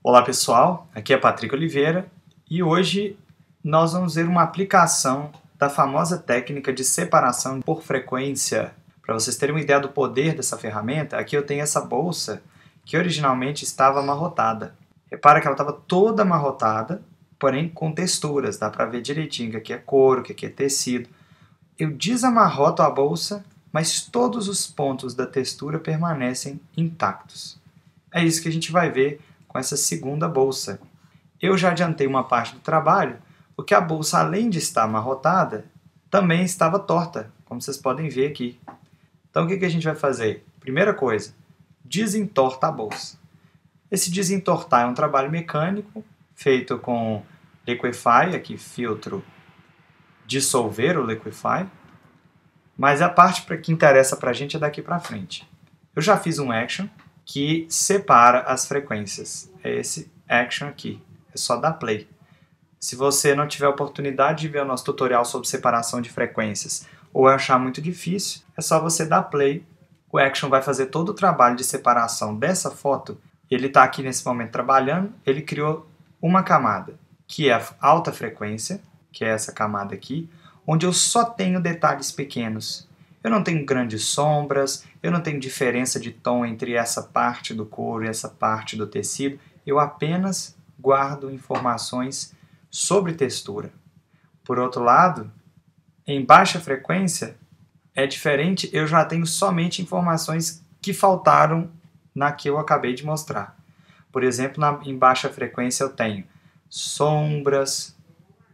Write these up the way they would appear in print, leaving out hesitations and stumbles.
Olá pessoal, aqui é Patrick Oliveira e hoje nós vamos ver uma aplicação da famosa técnica de separação por frequência. Para vocês terem uma ideia do poder dessa ferramenta, aqui eu tenho essa bolsa que originalmente estava amarrotada. Repara que ela estava toda amarrotada, porém com texturas, dá para ver direitinho que aqui é couro, que aqui é tecido. Eu desamarroto a bolsa, mas todos os pontos da textura permanecem intactos. É isso que a gente vai ver com essa segunda bolsa. Eu já adiantei uma parte do trabalho, porque a bolsa, além de estar amarrotada, também estava torta, como vocês podem ver aqui. Então o que a gente vai fazer? Primeira coisa, desentorta a bolsa. Esse desentortar é um trabalho mecânico, feito com Liquify, aqui filtro dissolver o Liquify, mas a parte que interessa para a gente é daqui para frente. Eu já fiz um action que separa as frequências. É esse action aqui. É só dar play. Se você não tiver oportunidade de ver o nosso tutorial sobre separação de frequências ou achar muito difícil, é só você dar play. O action vai fazer todo o trabalho de separação dessa foto. Ele está aqui nesse momento trabalhando. Ele criou uma camada, que é a alta frequência, que é essa camada aqui, onde eu só tenho detalhes pequenos. Eu não tenho grandes sombras, eu não tenho diferença de tom entre essa parte do couro e essa parte do tecido. Eu apenas guardo informações sobre textura. Por outro lado, em baixa frequência, é diferente, eu já tenho somente informações que faltaram na que eu acabei de mostrar. Por exemplo, em baixa frequência eu tenho sombras,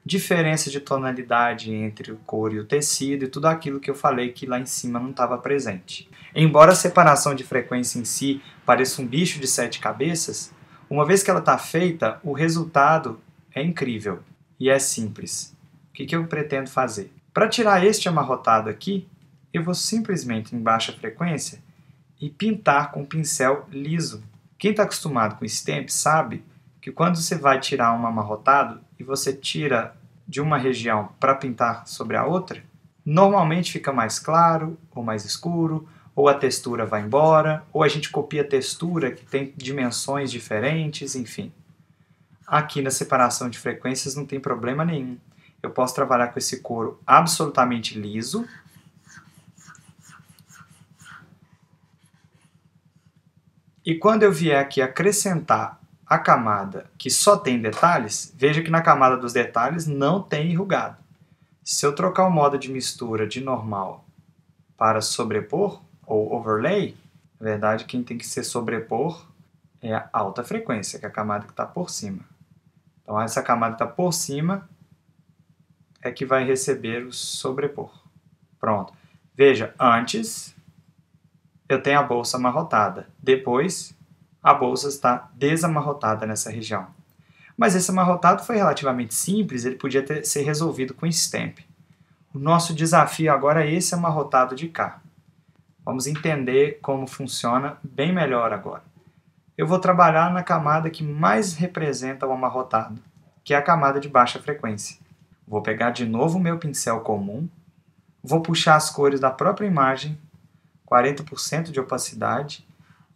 diferença de tonalidade entre o couro e o tecido e tudo aquilo que eu falei que lá em cima não estava presente. Embora a separação de frequência em si pareça um bicho de 7 cabeças, uma vez que ela está feita, o resultado é incrível e é simples. O que eu pretendo fazer? Para tirar este amarrotado aqui, eu vou simplesmente em baixa frequência e pintar com pincel liso. Quem está acostumado com stamp sabe que quando você vai tirar um amarrotado e você tira de uma região para pintar sobre a outra, normalmente fica mais claro ou mais escuro, ou a textura vai embora, ou a gente copia a textura que tem dimensões diferentes, enfim. Aqui na separação de frequências não tem problema nenhum. Eu posso trabalhar com esse couro absolutamente liso. E quando eu vier aqui acrescentar a camada que só tem detalhes, veja que na camada dos detalhes não tem enrugado. Se eu trocar o modo de mistura de normal para sobrepor, ou overlay, na verdade quem tem que ser sobrepor é a alta frequência, que é a camada que está por cima. Então essa camada que está por cima é que vai receber o sobrepor. Pronto. Veja, antes eu tenho a bolsa amarrotada, depois a bolsa está desamarrotada nessa região. Mas esse amarrotado foi relativamente simples, ele podia ser resolvido com stamp. O nosso desafio agora é esse amarrotado de cá. Vamos entender como funciona bem melhor agora. Eu vou trabalhar na camada que mais representa o amarrotado, que é a camada de baixa frequência. Vou pegar de novo o meu pincel comum, vou puxar as cores da própria imagem, 40% de opacidade,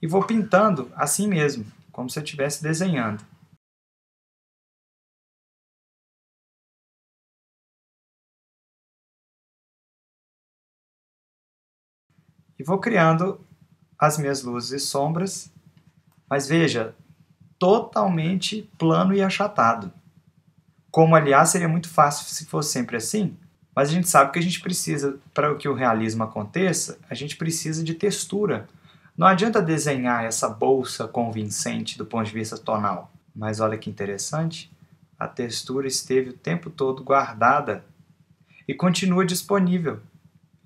e vou pintando assim mesmo, como se eu estivesse desenhando. E vou criando as minhas luzes e sombras, mas veja, totalmente plano e achatado. Como, aliás, seria muito fácil se fosse sempre assim, mas a gente sabe que a gente precisa, para que o realismo aconteça, a gente precisa de textura. Não adianta desenhar essa bolsa convincente do ponto de vista tonal. Mas olha que interessante, a textura esteve o tempo todo guardada e continua disponível.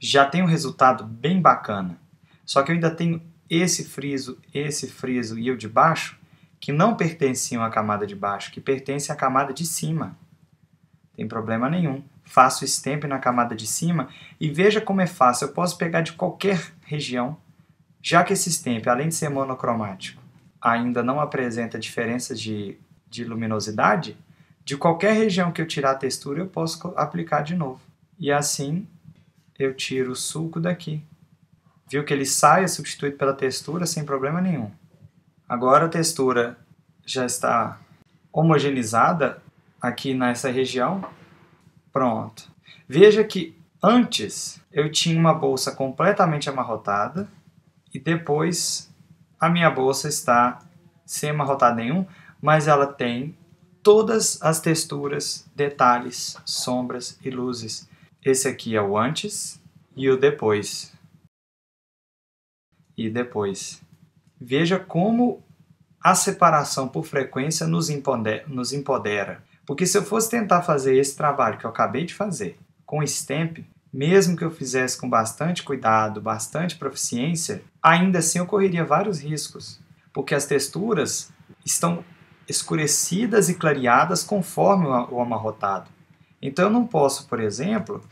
Já tem um resultado bem bacana. Só que eu ainda tenho esse friso e o de baixo, que não pertenciam à camada de baixo, que pertencem à camada de cima. Não tem problema nenhum. Faço stamp na camada de cima e veja como é fácil. Eu posso pegar de qualquer região, já que esse stamp, além de ser monocromático, ainda não apresenta diferenças de luminosidade, de qualquer região que eu tirar a textura, eu posso aplicar de novo. E assim, eu tiro o sulco daqui. Viu que ele sai, é substituído pela textura sem problema nenhum. Agora a textura já está homogeneizada aqui nessa região. Pronto. Veja que antes eu tinha uma bolsa completamente amarrotada e depois a minha bolsa está sem amarrotar nenhum, mas ela tem todas as texturas, detalhes, sombras e luzes. Esse aqui é o antes e o depois. E depois. Veja como a separação por frequência nos empodera. Porque se eu fosse tentar fazer esse trabalho que eu acabei de fazer com stamp, mesmo que eu fizesse com bastante cuidado, bastante proficiência, ainda assim eu correria vários riscos, porque as texturas estão escurecidas e clareadas conforme o amarrotado. Então eu não posso, por exemplo,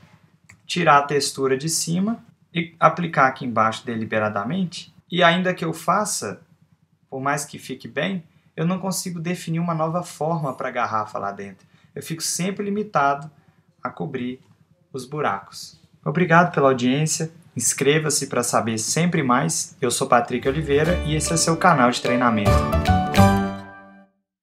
tirar a textura de cima e aplicar aqui embaixo deliberadamente, e ainda que eu faça, por mais que fique bem, eu não consigo definir uma nova forma para a garrafa lá dentro. Eu fico sempre limitado a cobrir os buracos. Obrigado pela audiência, inscreva-se para saber sempre mais. Eu sou Patrick Oliveira e esse é o seu canal de treinamento.